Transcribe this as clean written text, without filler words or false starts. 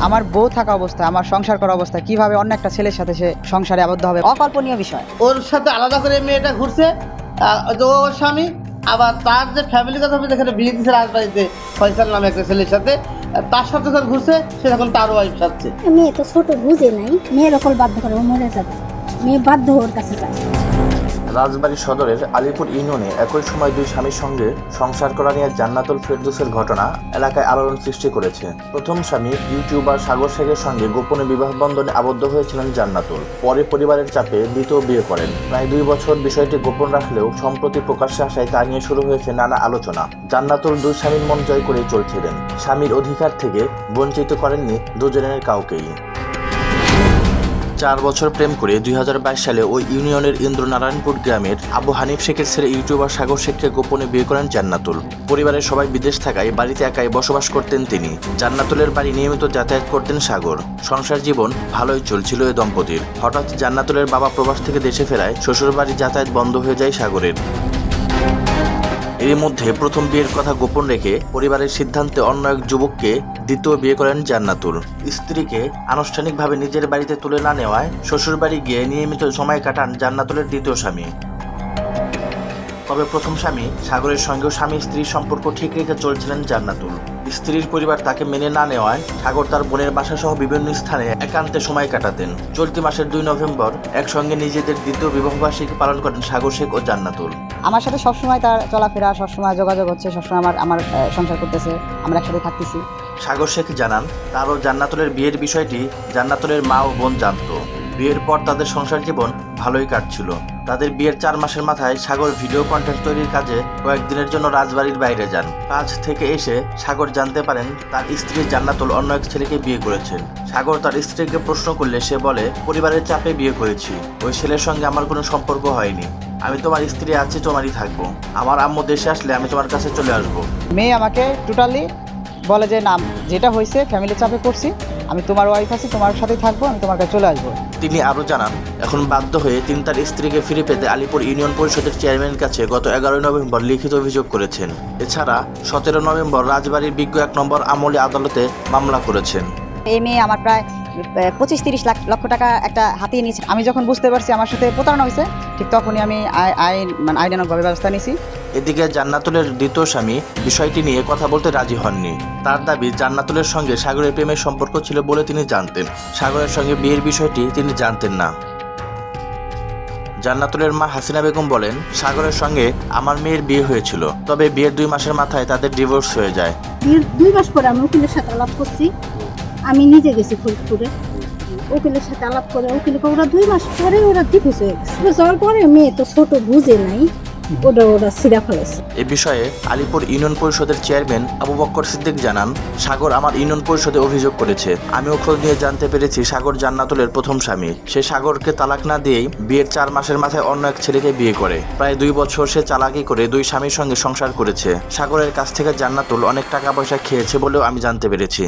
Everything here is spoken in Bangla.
আমার বউ থাকা অবস্থায়, আমার সংসার করা অবস্থায় কিভাবে অন্য একটা ছেলের সাথে সে সংসারে আবদ্ধ হবে, অকল্পনীয় বিষয়। ওর সাথে আলাদা করে মেয়েটা ঘুরছে, তো ওর স্বামী আবার তার যে ফ্যামিলিগত ভাবে যেখানে বিয়ে দিচ্ছে রাজবাড়িতে ফয়সাল নামে একটা ছেলের সাথে, তার সাথে যখন ঘুরছে সে তখন তার ওয়াইফ সাথে। মেয়ে তো ছোট বুঝে নাই, মেয়ের ওপর বাধ্য করে ও মরে যাবে, মেয়ে বাধ্য ওর কাছে যায়। রাজবাড়ী সদরের আলিপুর ইউনিয়নে একই সময় দুই স্বামীর সঙ্গে সংসার করা নিয়ে জান্নাতুল ফেরদৌসের ঘটনা এলাকায় আলোড়ন সৃষ্টি করেছে। প্রথম স্বামী ইউটিউবার সাগর শেখের সঙ্গে গোপনে বিবাহ বন্ধনে আবদ্ধ হয়েছিলেন জান্নাতুল। পরে পরিবারের চাপে দ্বিতীয় বিয়ে করেন। প্রায় 2 বছর বিষয়টি গোপন রাখলেও সম্প্রতি প্রকাশ্যে আসায় তা নিয়ে শুরু হয়েছে নানা আলোচনা। জান্নাতুল দুই স্বামীর মন জয় করেই চলছিলেন। স্বামীর অধিকার থেকে বঞ্চিত করেননি দুজনের কাউকেই। 4 বছর প্রেম করে 2022 সালে ওই ইউনিয়নের ইন্দ্রনারায়ণপুর গ্রামের আবু হানিফ শেখের ছেলে ইউটিউবার সাগর শেখকে গোপনে বিয়ে করেন জান্নাতুল। পরিবারের সবাই বিদেশ থাকায় বাড়িতে একাই বসবাস করতেন তিনি। জান্নাতুলের বাড়ি নিয়মিত যাতায়াত করতেন সাগর। সংসার জীবন ভালোই চলছিল এই দম্পতির। হঠাৎ জান্নাতুলের বাবা প্রবাস থেকে দেশে ফেরায় শ্বশুরবাড়ি যাতায়াত বন্ধ হয়ে যায় সাগরের। এর মধ্যে প্রথম বিয়ের কথা গোপন রেখে পরিবারের সিদ্ধান্তে অন্য এক যুবককে দ্বিতীয় বিয়ে করেন জান্নাতুল। স্ত্রীকে আনুষ্ঠানিকভাবে নিজের বাড়িতে তুলে না নেওয়ায় শ্বশুরবাড়ি গিয়ে নিয়মিত সময় কাটান জান্নাতুলের দ্বিতীয় স্বামী। তবে প্রথম স্বামী সাগরের সঙ্গেও স্বামী স্ত্রীর সম্পর্ক ঠিক রেখে চলছিলেন জান্নাতুল। স্ত্রীর পরিবার তাকে মেনে না নেওয়ায় সাগর তার বোনের বাসা সহ বিভিন্ন স্থানে একান্তে সময় কাটাতেন। চলতি মাসের 2 নভেম্বর একসঙ্গে নিজেদের দ্বিতীয় বিবাহবার্ষিকী পালন করেন সাগর শেখ ও জান্নাতুল। আমার সাথে সবসময় তার চলাফেরা, সবসময় যোগাযোগ হচ্ছে, সবসময় আমার সংসার করতেছে, আমরা একসাথে থাকতেছি। সাগর শেখ জানান, তার ও জান্নাতুলের বিয়ের বিষয়টি জান্নাতুলের মা ও বোন জানত। বিয়ের পর তাদের সংসার জীবন ভালোই কাটছিল। তাদের বিয়ের 4 মাসের মাথায় সাগর ভিডিও কন্টেন্ট তৈরির কাজে কয়েকদিনের জন্য রাজবাড়ির বাইরে যান। কাজ থেকে এসে সাগর জানতে পারেন তার স্ত্রী জান্নাতুল অন্য এক ছেলেকে বিয়ে করেছেন। সাগর তার স্ত্রীকে প্রশ্ন করলে সে বলে, পরিবারের চাপে বিয়ে করেছি, ওই ছেলের সঙ্গে আমার কোনো সম্পর্ক হয়নি। আমি তোমার স্ত্রী আছি, তোমারই থাকবো। আমার আম্মু দেশে আসলে আমি তোমার কাছে চলে আসবো। মেয়ে আমাকে টোটালি বলে যে না, যেটা হয়েছে ফ্যামিলি চাপে করছি, আমি তোমার ওয়াইফ আছি, তোমার সাথেই থাকবো, আমি তোমার কাছে চলে আসবো। তিনি আরও জানান, এখন বাধ্য হয়ে তিনি তার স্ত্রীকে ফিরে পেতে আলিপুর ইউনিয়ন পরিষদের চেয়ারম্যানের কাছে গত 11 নভেম্বর লিখিত অভিযোগ করেছেন। এছাড়া 17 নভেম্বর রাজবাড়ির বিজ্ঞ 1 নম্বর আমলে আদালতে মামলা করেছেন। এই মেয়ে আমার প্রায় 25-30 লক্ষ টাকা একটা হাতিয়ে নিয়েছে। আমি যখন বুঝতে পারছি আমার সাথে প্রতারণা হয়েছে, ঠিক তখনই আমি আইনানুগভাবে ব্যবস্থা নিয়েছি। এদিকে জান্নাতুলের দ্বিতীয় স্বামী বিষয়টি নিয়ে কথা বলতে রাজি হননি। তার দাবি, জান্নাতুলের সঙ্গে সাগরের প্রেমের সম্পর্ক ছিল বলে তিনি জানতেন। সাগরের সঙ্গে বিয়ের বিষয়টি তিনি জানতেন না। জান্নাতুলের মা হাসিনা বেগম বলেন, সাগরের সঙ্গে আমার মেয়ের বিয়ে হয়েছিল, তবে বিয়ের 2 মাসের মাথায় তাদের ডিভোর্স হয়ে যায়। বিয়ের 2 মাস পরে আমি উকিলের সাথে আলাপ করছি, আমি নিজে গেছি ফরিদপুরে, উকিলের সাথে আলাপ করে উকিলকে ওরা 2 মাস পরে ওরা ডিভোর্স হয়ে গেছে। যাওয়ার পরে মেয়ে তো ছোট বুঝে নাই, ওরা সিরা ফেলেছে। এ বিষয়ে আলিপুর ইউনিয়ন পরিষদের চেয়ারম্যান আবু বক্কর সিদ্দিক জানান, সাগর আমার ইউনিয়ন পরিষদে অভিযোগ করেছে। আমিও খোঁজ নিয়ে জানতে পেরেছি সাগর জান্নাতুলের প্রথম স্বামী। সে সাগরকে তালাক না দিয়েই বিয়ের 4 মাসের মাথায় অন্য এক ছেলেকে বিয়ে করে। প্রায় 2 বছর সে চালাকি করে 2 স্বামীর সঙ্গে সংসার করেছে। সাগরের কাছ থেকে জান্নাতুল অনেক টাকা পয়সা খেয়েছে বলেও আমি জানতে পেরেছি।